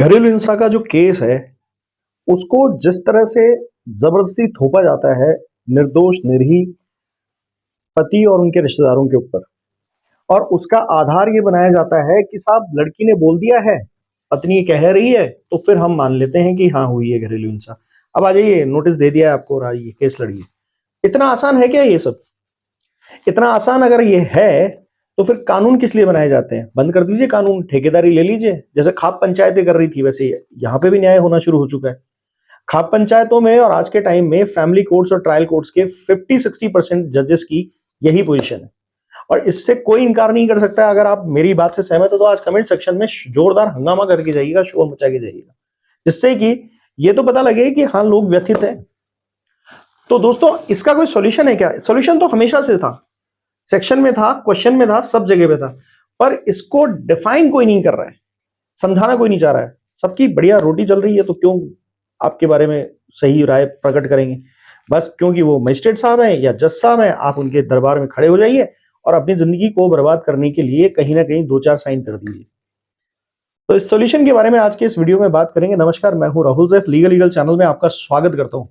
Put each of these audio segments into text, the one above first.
घरेलू हिंसा का जो केस है उसको जिस तरह से जबरदस्ती थोपा जाता है निर्दोष निरीह पति और उनके रिश्तेदारों के ऊपर, और उसका आधार ये बनाया जाता है कि साहब लड़की ने बोल दिया है, पत्नी कह रही है तो फिर हम मान लेते हैं कि हाँ हुई है घरेलू हिंसा। अब आ जाइए, नोटिस दे दिया है आपको और आइए केस लड़िए। इतना आसान है क्या ये सब? इतना आसान अगर ये है तो फिर कानून किस लिए बनाए जाते हैं? बंद कर दीजिए कानून, ठेकेदारी ले लीजिए जैसे खाप पंचायतें कर रही थी, वैसे यहाँ पे भी न्याय होना शुरू हो चुका है। खाप पंचायतों में और आज के टाइम में फैमिली कोर्ट्स और ट्रायल कोर्ट्स के 50-60% जजेस की यही पोजीशन है, और इससे कोई इनकार नहीं कर सकता। अगर आप मेरी बात से सहमत हो तो आज कमेंट सेक्शन में जोरदार हंगामा करके जाइएगा, शोर मचा के जाइएगा, जिससे कि ये तो पता लगे कि हाँ लोग व्यथित हैं। तो दोस्तों, इसका कोई सॉल्यूशन है क्या? सॉल्यूशन तो हमेशा से था, सेक्शन में था, क्वेश्चन में था, सब जगह पे था, पर इसको डिफाइन कोई नहीं कर रहा है, समझाना कोई नहीं चाह रहा है। सबकी बढ़िया रोटी चल रही है तो क्यों आपके बारे में सही राय प्रकट करेंगे? बस क्योंकि वो मजिस्ट्रेट साहब हैं या जज साहब हैं, आप उनके दरबार में खड़े हो जाइए और अपनी जिंदगी को बर्बाद करने के लिए कहीं ना कहीं 2-4 साइन कर दीजिए। तो इस सॉल्यूशन के बारे में आज के इस वीडियो में बात करेंगे। नमस्कार, मैं हूं राहुल सैफ, लीगल चैनल में आपका स्वागत करता हूं।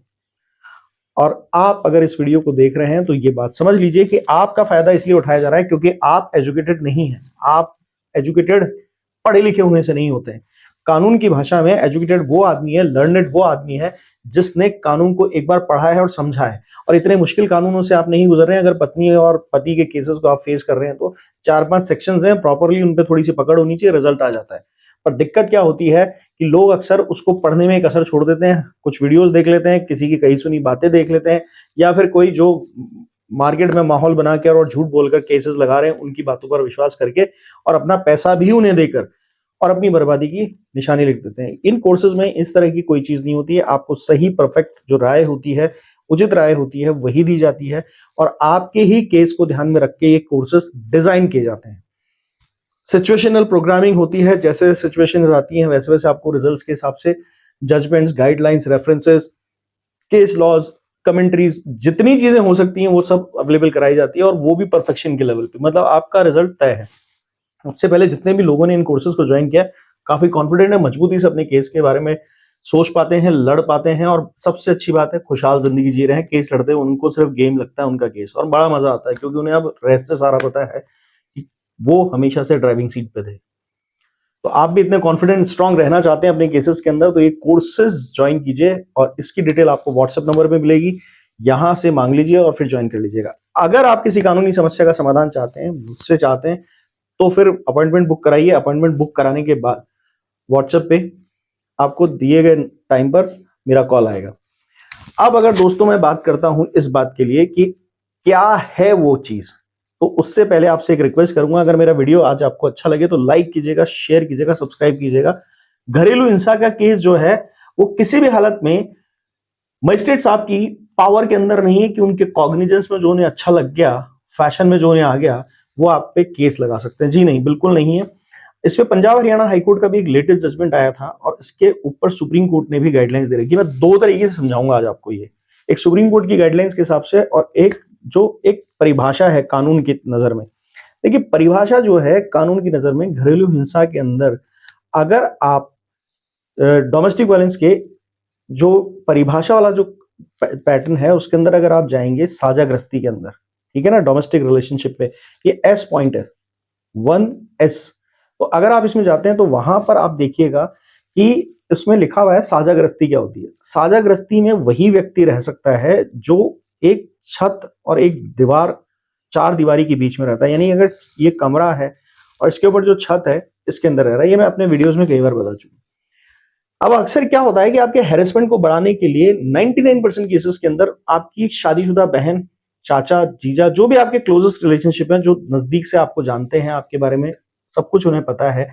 और आप अगर इस वीडियो को देख रहे हैं तो ये बात समझ लीजिए कि आपका फायदा इसलिए उठाया जा रहा है क्योंकि आप एजुकेटेड नहीं हैं। आप एजुकेटेड पढ़े लिखे होने से नहीं होते हैं। कानून की भाषा में एजुकेटेड वो आदमी है, लर्नेड वो आदमी है जिसने कानून को एक बार पढ़ा है और समझा है। और इतने मुश्किल कानूनों से आप नहीं गुजर रहे हैं। अगर पत्नी और पति के केसेस को आप फेस कर रहे हैं तो 4-5 सेक्शंस हैं, प्रॉपरली उन पे थोड़ी सी पकड़ होनी चाहिए, रिजल्ट आ जाता है। पर दिक्कत क्या होती है कि लोग अक्सर उसको पढ़ने में कसर छोड़ देते हैं, कुछ वीडियोस देख लेते हैं, किसी की कही सुनी बातें देख लेते हैं, या फिर कोई जो मार्केट में माहौल बनाकर और झूठ बोलकर केसेस लगा रहे हैं उनकी बातों पर विश्वास करके और अपना पैसा भी उन्हें देकर और अपनी बर्बादी की निशानी लिख देते हैं। इन कोर्सेज में इस तरह की कोई चीज नहीं होती है। आपको सही परफेक्ट जो राय होती है, उचित राय होती है, वही दी जाती है और आपके ही केस को ध्यान में रख के ये कोर्सेज डिजाइन किए जाते हैं। सिचुएशनल प्रोग्रामिंग होती है, जैसे सिचुएशंस आती हैं वैसे वैसे आपको रिजल्ट्स के हिसाब से judgments, guidelines, references, case laws, commentaries, जितनी चीजें हो सकती हैं वो सब अवेलेबल कराई जाती है, और वो भी परफेक्शन के लेवल पे। मतलब आपका रिजल्ट तय है। उससे पहले जितने भी लोगों ने इन कोर्सेज को ज्वाइन किया, काफी कॉन्फिडेंट है, मजबूती से अपने केस के बारे में सोच पाते हैं, लड़ पाते हैं, और सबसे अच्छी बात है खुशहाल जिंदगी जी रहे हैं। केस लड़ते हैं उनको सिर्फ गेम लगता है उनका केस, और बड़ा मजा आता है क्योंकि उन्हें अब रहस्य सारा पता है कि वो हमेशा से ड्राइविंग सीट पे थे। तो आप भी इतने कॉन्फिडेंट स्ट्रांग रहना चाहते हैं अपने केसेस के अंदर तो ये कोर्सेज ज्वाइन कीजिए, और इसकी डिटेल आपको व्हाट्सएप नंबर पे मिलेगी, यहां से मांग लीजिए और फिर ज्वाइन कर लीजिएगा। अगर आप किसी कानूनी समस्या का समाधान चाहते हैं, मुझसे चाहते हैं, तो फिर अपॉइंटमेंट बुक कराइए। अपॉइंटमेंट बुक कराने के बाद व्हाट्सएप पे आपको दिए गए टाइम पर मेरा कॉल आएगा। अब अगर दोस्तों मैं बात करता हूं इस बात के लिए कि क्या है वो चीज, तो उससे पहले आपसे एक रिक्वेस्ट करूंगा, अगर मेरा वीडियो आज आपको अच्छा लगे तो लाइक कीजिएगा, शेयर कीजिएगा, सब्सक्राइब कीजिएगा। घरेलू हिंसा का केस जो है वो किसी भी हालत में मजिस्ट्रेट साहब की पावर के अंदर नहीं है कि उनके कॉग्निजेंस में जो उन्हें अच्छा लग गया, फैशन में जो उन्हें आ गया, वो आप पे केस लगा सकते हैं। जी नहीं, बिल्कुल नहीं है। इस पे पंजाब हरियाणा हाईकोर्ट का भी एक लेटेस्ट जजमेंट आया था, और इसके ऊपर सुप्रीम कोर्ट ने भी गाइडलाइंस दे रखी है। मैं दो तरीके से समझाऊंगा आज आपको ये, एक सुप्रीम कोर्ट की गाइडलाइंस के हिसाब से और एक जो एक परिभाषा है कानून की नजर में। देखिए, परिभाषा जो है कानून की नजर में, घरेलू हिंसा के अंदर अगर आप डोमेस्टिक वायलेंस के जो परिभाषा वाला जो पैटर्न है उसके अंदर अगर आप जाएंगे साझाग्रस्ती के अंदर, ठीक है ना, डोमेस्टिक रिलेशनशिप पे, ये एस पॉइंट है 1S। तो अगर आप इसमें जाते हैं तो वहां पर आप देखिएगा कि इसमें लिखा हुआ है साझाग्रस्ती क्या होती है। साझाग्रस्ती में वही व्यक्ति रह सकता है जो एक छत और एक दीवार, चार दीवारी के बीच में रहता है। यानी अगर ये कमरा है और इसके ऊपर जो छत है इसके अंदर रह रहा है। ये मैं अपने वीडियोस में कई बार बता चुका हूं। अब अक्सर क्या होता है कि आपके हैरेसमेंट को बढ़ाने के लिए 99% केसेस के अंदर आपकी शादीशुदा बहन, चाचा, जीजा, जो भी आपके क्लोजेस्ट रिलेशनशिप हैं, जो नजदीक से आपको जानते हैं, आपके बारे में सब कुछ उन्हें पता है,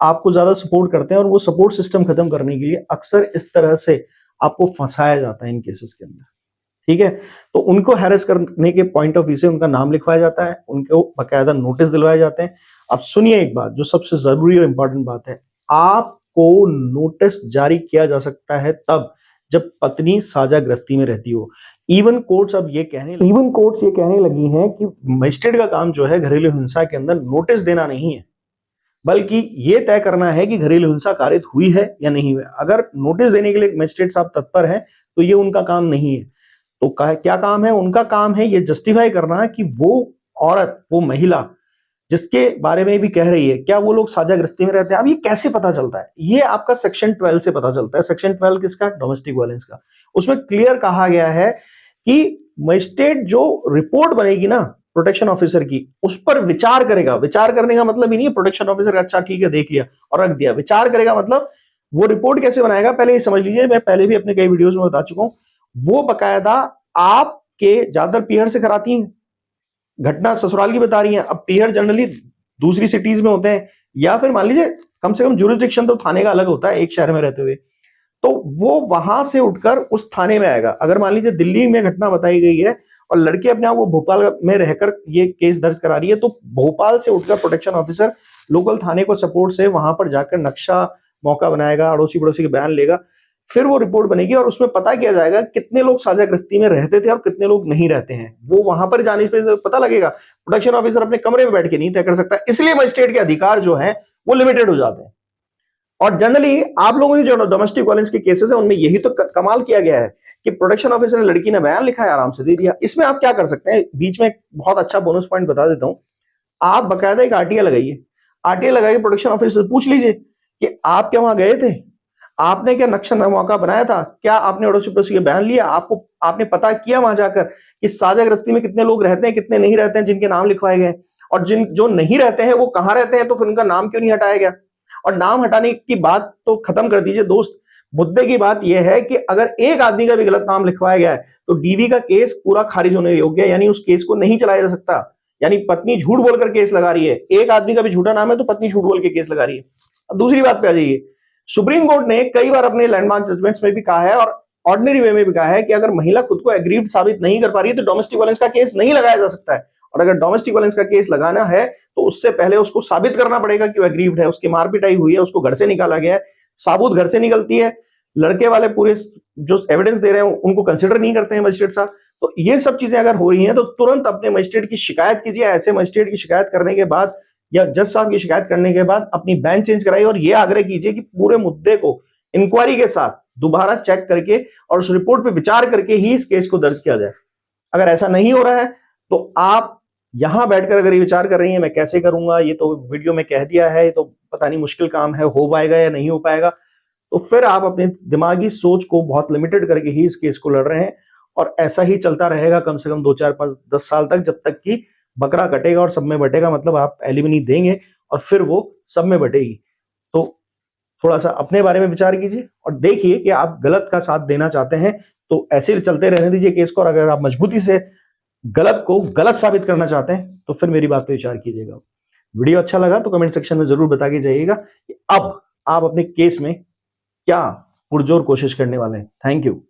आपको ज्यादा सपोर्ट करते हैं, और वो सपोर्ट सिस्टम खत्म करने के लिए अक्सर इस तरह से आपको फंसाया जाता है इन केसेस के अंदर, ठीक है। तो उनको हैरेस करने के पॉइंट ऑफ व्यू से उनका नाम लिखवाया जाता है, उनको बाकायदा नोटिस दिलवाए जाते हैं। अब सुनिए एक बात जो सबसे जरूरी और इंपॉर्टेंट बात है, आपको नोटिस जारी किया जा सकता है तब जब पत्नी साझाग्रस्ती में रहती हो। इवन कोर्ट्स ये कहने लगी हैं कि मजिस्ट्रेट का काम जो है घरेलू हिंसा के अंदर नोटिस देना नहीं है, बल्कि ये तय करना है कि घरेलू हिंसा कारित हुई है या नहीं हुई। अगर नोटिस देने के लिए मजिस्ट्रेट साहब तत्पर हैं तो ये उनका काम नहीं है। तो क्या काम है उनका? काम है ये जस्टिफाई करना कि वो औरत, वो महिला जिसके बारे में भी कह रही है, क्या वो लोग साझाग्रस्ती में रहते हैं? अब ये कैसे पता चलता है? ये आपका सेक्शन 12 से पता चलता है। सेक्शन 12 किसका? डोमेस्टिक वायलेंस का। उसमें क्लियर कहा गया है कि मजिस्ट्रेट जो रिपोर्ट बनेगी ना प्रोटेक्शन ऑफिसर की, उस पर विचार करेगा। विचार करने का मतलब ही नहीं है प्रोटेक्शन ऑफिसर का अच्छा ठीक है देख लिया और रख दिया। विचार करेगा मतलब वो रिपोर्ट कैसे बनाएगा, पहले ये समझ लीजिए। मैं पहले भी अपने कई वीडियोस में बता चुका हूं, वो बकायदा आपके ज्यादातर पीहर से कराती हैं। घटना ससुराल की बता रही हैं, अब पीहर जनरली दूसरी सिटीज में होते हैं, या फिर मान लीजिए कम से कम जुरिस्डिक्शन तो थाने का अलग होता है एक शहर में रहते हुए, तो वो वहां से उठकर उस थाने में आएगा। अगर मान लीजिए दिल्ली में घटना बताई गई है और लड़की अपने आप वो भोपाल में रहकर ये केस दर्ज करा रही है, तो भोपाल से उठकर प्रोटेक्शन ऑफिसर लोकल थाने को सपोर्ट से वहां पर जाकर नक्शा मौका बनाएगा, अड़ोसी पड़ोसी के बयान लेगा, फिर वो रिपोर्ट बनेगी और उसमें पता किया जाएगा कितने लोग साझाग्रस्ती में रहते थे और कितने लोग नहीं रहते हैं। वो वहां पर जाने पे पता लगेगा। प्रोटेक्शन ऑफिसर अपने कमरे में बैठ के नहीं तय कर सकता, इसलिए मजिस्ट्रेट के अधिकार जो है वो लिमिटेड हो जाते हैं। और जनरली आप लोगों की जो डोमेस्टिक वायलेंस के केसेस है उनमें यही तो कमाल किया गया है कि प्रोटेक्शन ऑफिसर ने लड़की ने बयान लिखा है, आराम से दे दिया। इसमें आप क्या कर सकते हैं, बीच में एक बहुत अच्छा बोनस पॉइंट बता देता हूं। आप बकायदा एक आरटीआई लगाइए। आरटीआई लगाइए, प्रोटेक्शन ऑफिसर से पूछ लीजिए कि आप क्या वहां गए थे, आपने क्या नक्शा मौका बनाया था, क्या आपने अड़ोसी पड़ोसी के बयान लिया, आपको आपने पता किया वहां जाकर कि साझाग्रस्ती में कितने लोग रहते हैं, कितने नहीं रहते हैं जिनके नाम लिखवाए गए, और जिन जो नहीं रहते हैं वो कहां रहते हैं, तो फिर उनका नाम क्यों नहीं हटाया गया? और नाम हटाने की बात तो खत्म कर दीजिए दोस्त, मुद्दे की बात यह है कि अगर एक आदमी का भी गलत नाम लिखवाया गया है तो डीवी का केस पूरा खारिज होने योग्य है, यानी उस केस को नहीं चलाया जा सकता। यानी पत्नी झूठ बोलकर केस लगा रही है, एक आदमी का भी झूठा नाम है तो पत्नी झूठ बोल के केस लगा रही है। अब दूसरी बात पे आ जाइए, सुप्रीम कोर्ट ने कई बार अपने लैंडमार्क जजमेंट्स में भी कहा है और ऑर्डिनरी वे में भी कहा है कि अगर महिला खुद को एग्रीव्ड साबित नहीं कर पा रही है तो डोमेस्टिक वायलेंस का केस नहीं लगाया जा सकता है। और अगर डोमेस्टिक वायलेंस का केस लगाना है तो उससे पहले उसको साबित करना पड़ेगा कि वो एग्रीव्ड है, उसकी मारपिटाई हुई है, उसको घर से निकाला गया है। साबूत घर से निकलती है, लड़के वाले पूरे जो एविडेंस दे रहे हैं उनको कंसिडर नहीं करते हैं मजिस्ट्रेट साहब। तो ये सब चीजें अगर हो रही हैं तो तुरंत अपने मजिस्ट्रेट की शिकायत कीजिए। ऐसे मजिस्ट्रेट की शिकायत करने के बाद या जज साहब की शिकायत करने के बाद अपनी बेंच चेंज कराइए और ये आग्रह कीजिए कि पूरे मुद्दे को इंक्वायरी के साथ दोबारा चेक करके और उस रिपोर्ट पे विचार करके ही इस केस को दर्ज किया जाए। अगर ऐसा नहीं हो रहा है तो आप यहां बैठकर अगर ये विचार कर रही हैं मैं कैसे करूंगा, ये तो वीडियो में कह दिया है, ये तो पता नहीं मुश्किल काम है, हो पाएगा या नहीं हो पाएगा, तो फिर आप अपने दिमागी सोच को बहुत लिमिटेड करके ही इस केस को लड़ रहे हैं। और ऐसा ही चलता रहेगा कम से कम 2 4 5 10 साल तक, जब तक कि बकरा कटेगा और सब में बटेगा, मतलब आप एलिमनी देंगे और फिर वो सब में बटेगी। तो थोड़ा सा अपने बारे में विचार कीजिए और देखिए कि आप गलत का साथ देना चाहते हैं तो ऐसे चलते रहने दीजिए केस को, और अगर आप मजबूती से गलत को गलत साबित करना चाहते हैं तो फिर मेरी बात पे विचार कीजिएगा। वीडियो अच्छा लगा तो कमेंट सेक्शन में जरूर बता के जाइएगा कि अब आप अपने केस में क्या पुरजोर कोशिश करने वाले हैं। Thank you.